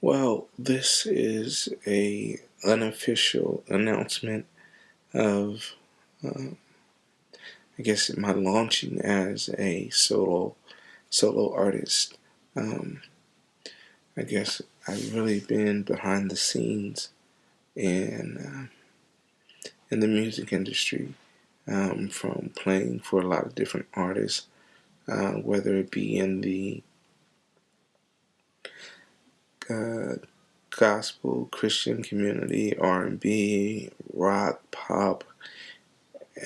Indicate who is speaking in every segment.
Speaker 1: Well, this is a unofficial announcement of, uh, I guess, my launching as a solo artist. Um, I guess I've really been behind the scenes in the music industry, from playing for a lot of different artists, whether it be in the uh, gospel, Christian community, R&B, rock, pop,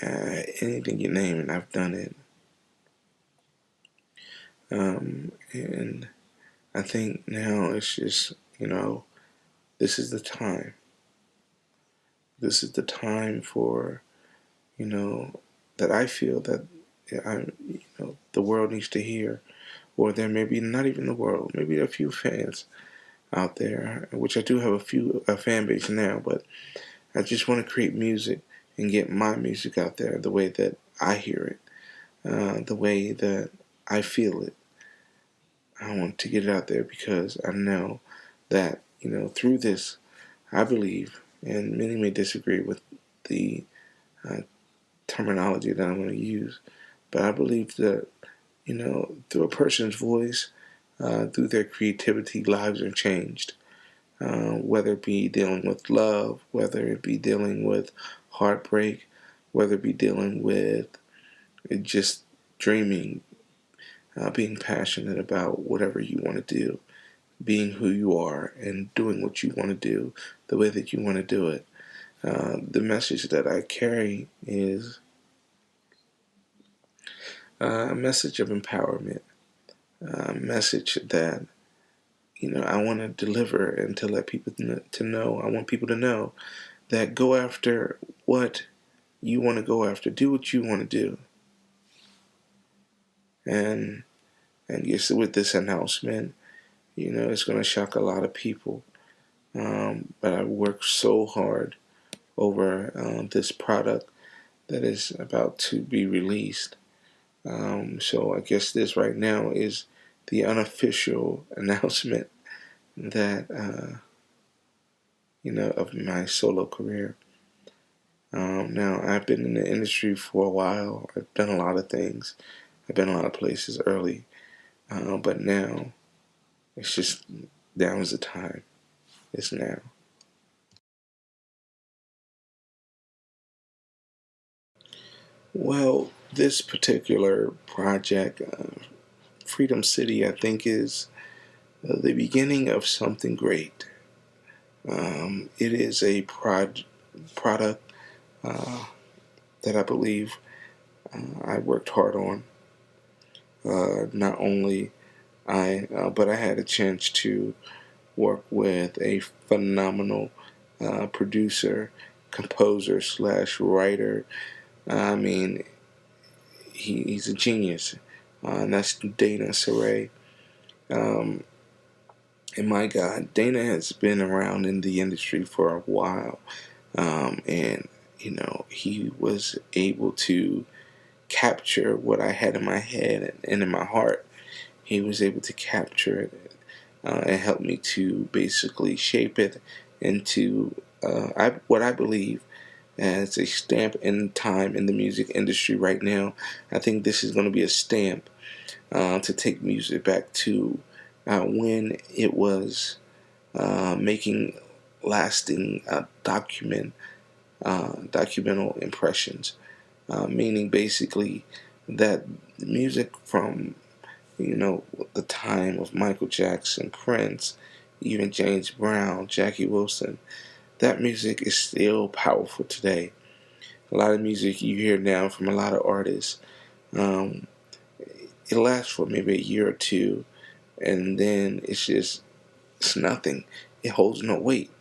Speaker 1: anything you name it, I've done it. And I think now it's just, this is the time. This is the time for, you know, that I feel that the world needs to hear, or there may be not even the world, maybe a few fans out there, which I do have a fan base now, but I just want to create music and get my music out there the way that I hear it, the way that I feel it. I want to get it out there because I know that, through this, I believe, and many may disagree with the uh, terminology that I'm going to use, but I believe that, through a person's voice, through their creativity, lives are changed. Whether it be dealing with love, whether it be dealing with heartbreak, whether it be dealing with just dreaming, being passionate about whatever you want to do, being who you are, and doing what you want to do the way that you want to do it. The message that I carry is a message of empowerment, a message that I want to deliver and to let people to know. I want people to know that go after what you want to go after. Do what you want to do. And yes, with this announcement, it's going to shock a lot of people. But I worked so hard over this product that is about to be released. So I guess this right now is the unofficial announcement that of my solo career. Now I've been in the industry for a while. I've done a lot of things. I've been a lot of places early, but now it's just now is the time. It's now. Well, this particular project, Freedom City, I think is the beginning of something great. It is a product that I believe I worked hard on. Not only but I had a chance to work with a phenomenal producer, composer slash writer. I mean, he's a genius, and that's Dana Saray. Um, and my God, Dana has been around in the industry for a while, and he was able to capture what I had in my head and in my heart. He was able to capture it and help me to basically shape it into what I believe as a stamp in time in the music industry right now. I think this is going to be a stamp to take music back to when it was making lasting documental impressions, meaning basically that music from the time of Michael Jackson, Prince, even James Brown, Jackie Wilson, that music is still powerful today. A lot of music you hear now from a lot of artists, um, it lasts for maybe a year or two, and then it's nothing. It holds no weight.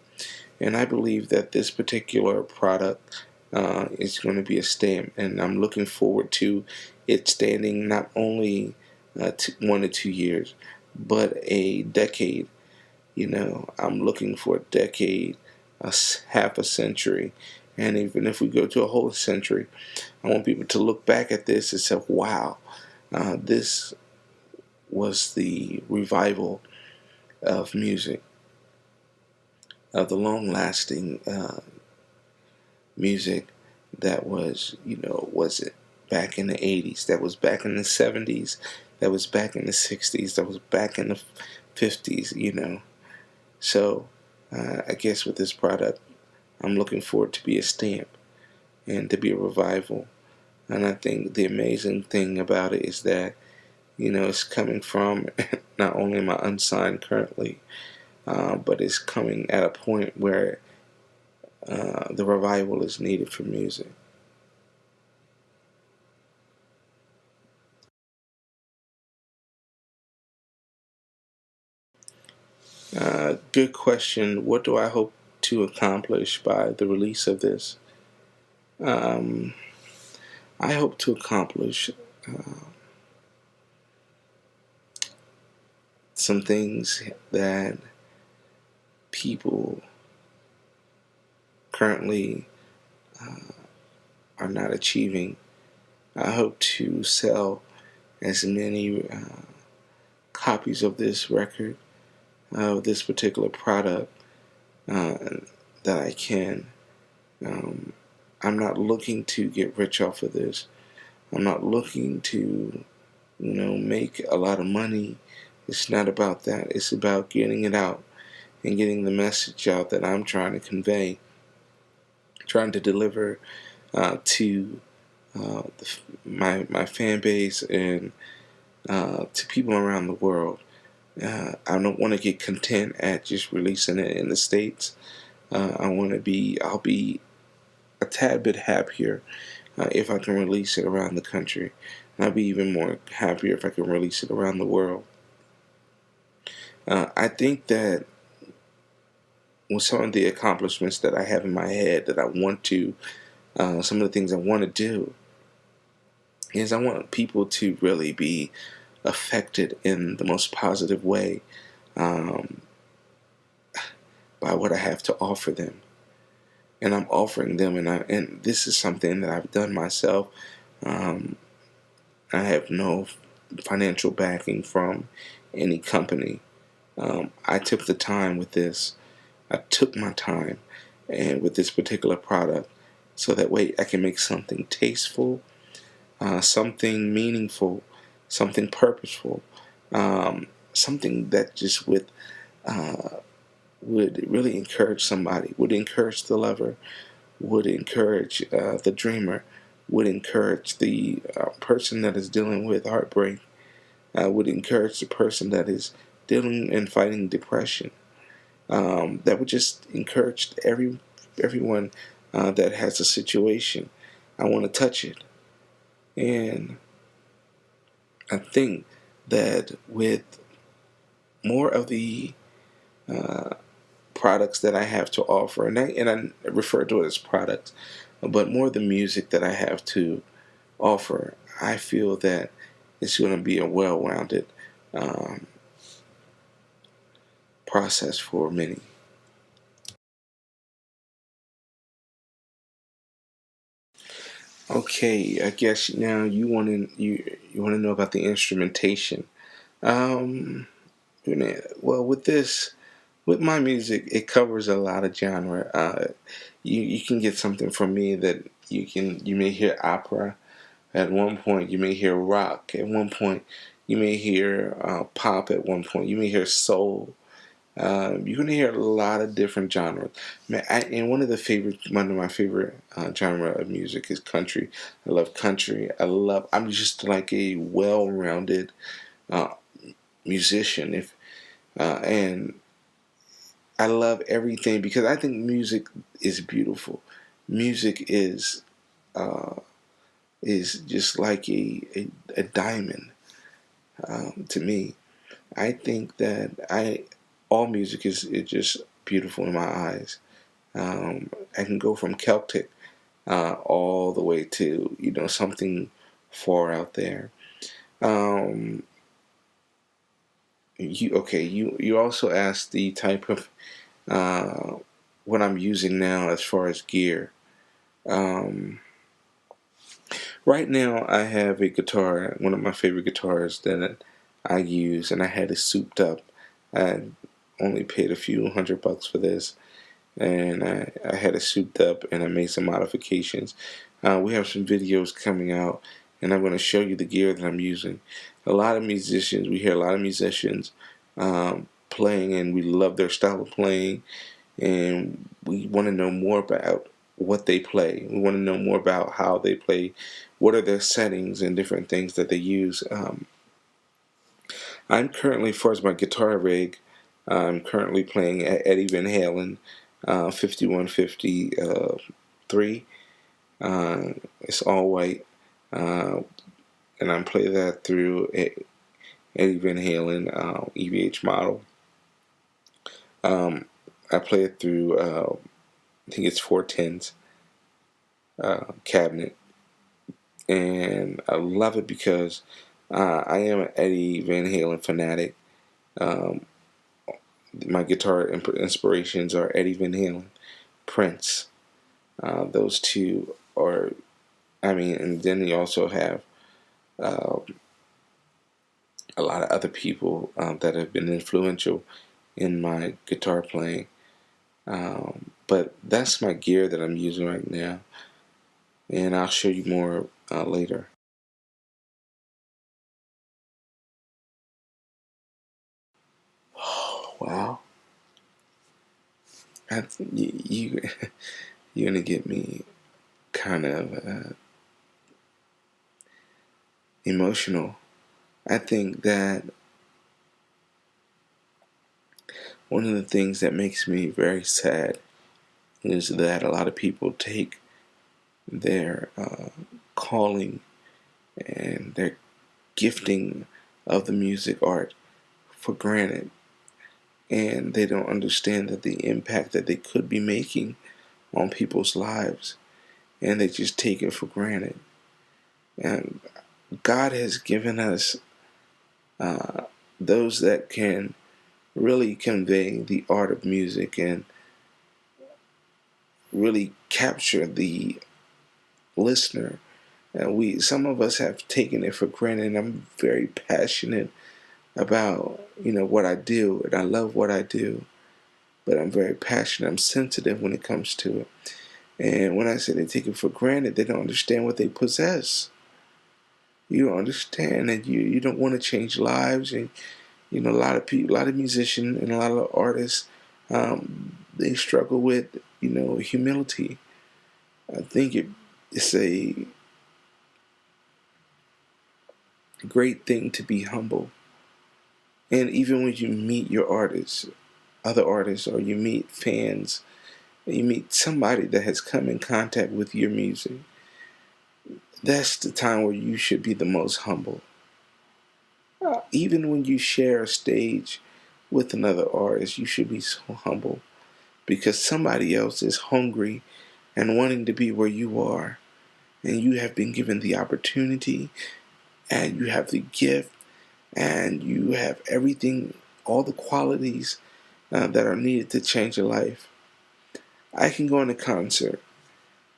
Speaker 1: And I believe that this particular product is going to be a stamp, and I'm looking forward to it standing not only 1 to 2 years, but a decade. I'm looking for a decade, half a century, and even if we go to a whole century, I want people to look back at this and say, "Wow, this was the revival of music." of the long-lasting music that was, was it back in the 80s, that was back in the 70s, that was back in the 60s, that was back in the 50s, So I guess with this product, I'm looking for it to be a stamp and to be a revival. And I think the amazing thing about it is that, it's coming from not only am I unsigned currently, but it's coming at a point where the revival is needed for music. Good question. What do I hope to accomplish by the release of this? Um, I hope to accomplish uh, some things that people currently are not achieving. I hope to sell as many copies of this record, of this particular product, uh, that I can. Um, I'm not looking to get rich off of this. I'm not looking to, make a lot of money. It's not about that. It's about getting it out and getting the message out that I'm trying to convey, trying to deliver to my fan base and to people around the world. I don't want to get content at just releasing it in the States. I'll be a tad bit happier if I can release it around the country. And I'll be even more happier if I can release it around the world. I think that with some of the accomplishments that I have in my head that I want to, some of the things I want to do, is I want people to really be affected in the most positive way um, by what I have to offer them. And I'm offering them, and this is something that I've done myself. Um, I have no financial backing from any company. I took the time with this. I took my time, and with this particular product, so that way I can make something tasteful, something meaningful, something purposeful, something that just uh, would really encourage somebody, would encourage the lover, would encourage the dreamer, would encourage the person that is dealing with heartbreak, would encourage the person that is dealing and fighting depression. That would just encourage everyone that has a situation. I want to touch it, and I think that with more of the uh, products that I have to offer, and I refer to it as products, but more of the music that I have to offer, I feel that it's going to be a well-rounded um, process for many. Okay, I guess now you want to know about the instrumentation. Um, well, with my music, it covers a lot of genre. You can get something from me that you may hear opera at one point, you may hear rock at one point, you may hear pop at one point, you may hear soul. You're gonna hear a lot of different genres. Man, and one of my favorite genre of music is country. I love country. I'm just like a well-rounded uh, musician. If and I love everything because I think music is beautiful. Music uh, is just like a diamond to me. I think that I all music is just beautiful in my eyes. I can go from Celtic all the way to something far out there. Um, you also asked the type of uh, what I'm using now as far as gear. Um, right now, I have a guitar, one of my favorite guitars that I use, and I had it souped up. I only paid a few $100 for this, and I had it souped up, and I made some modifications. We have some videos coming out, and I'm going to show you the gear that I'm using. We hear a lot of musicians playing, and we love their style of playing, and we want to know more about what they play. We want to know more about how they play, what are their settings and different things that they use. I'm currently, as far as my guitar rig, I'm currently playing Eddie Van Halen 5153. It's all white, and I'm playing that through Eddie Van Halen EVH model. I play it through, I think it's 410s cabinet, and I love it because I am an Eddie Van Halen fanatic. Um, my guitar inspirations are Eddie Van Halen, Prince. Those two are, I mean, and then you also have uh, a lot of other people that have been influential in my guitar playing. But that's my gear that I'm using right now, and I'll show you more later. Wow, you you're gonna get me kind of emotional. I think that one of the things that makes me very sad is that a lot of people take their calling and their gifting of the music art for granted, and they don't understand that the impact that they could be making on people's lives, and they just take it for granted. And God has given us uh, those that can really convey the art of music and really capture the listener. And some of us have taken it for granted. And I'm very passionate about what I do, and I love what I do. But I'm very passionate. I'm sensitive when it comes to it. And when I say they take it for granted, they don't understand what they possess. You don't understand that you don't want to change lives, and a lot of people, a lot of musicians, and a lot of artists, they struggle with humility. I think it's a great thing to be humble, and even when you meet your artists, other artists, or you meet fans, you meet somebody that has come in contact with your music, that's the time where you should be the most humble. Even when you share a stage with another artist, you should be so humble because somebody else is hungry and wanting to be where you are. And you have been given the opportunity, and you have the gift, and you have everything, all the qualities that are needed to change your life. I can go in a concert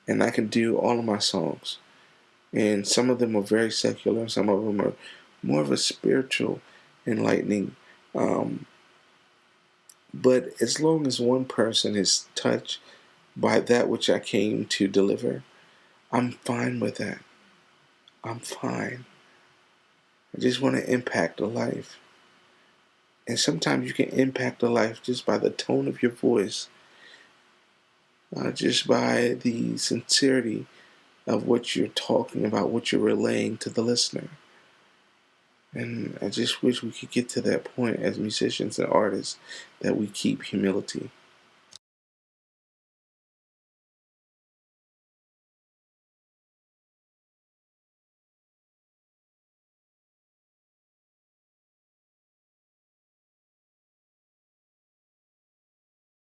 Speaker 1: and I can do all of my songs. And some of them are very secular, some of them are more of a spiritual, enlightening. Um, but as long as one person is touched by that which I came to deliver, I'm fine with that. I'm fine. I just want to impact a life. And sometimes you can impact a life just by the tone of your voice, just by the sincerity of what you're talking about, what you're relaying to the listener. And I just wish we could get to that point as musicians and artists that we keep humility.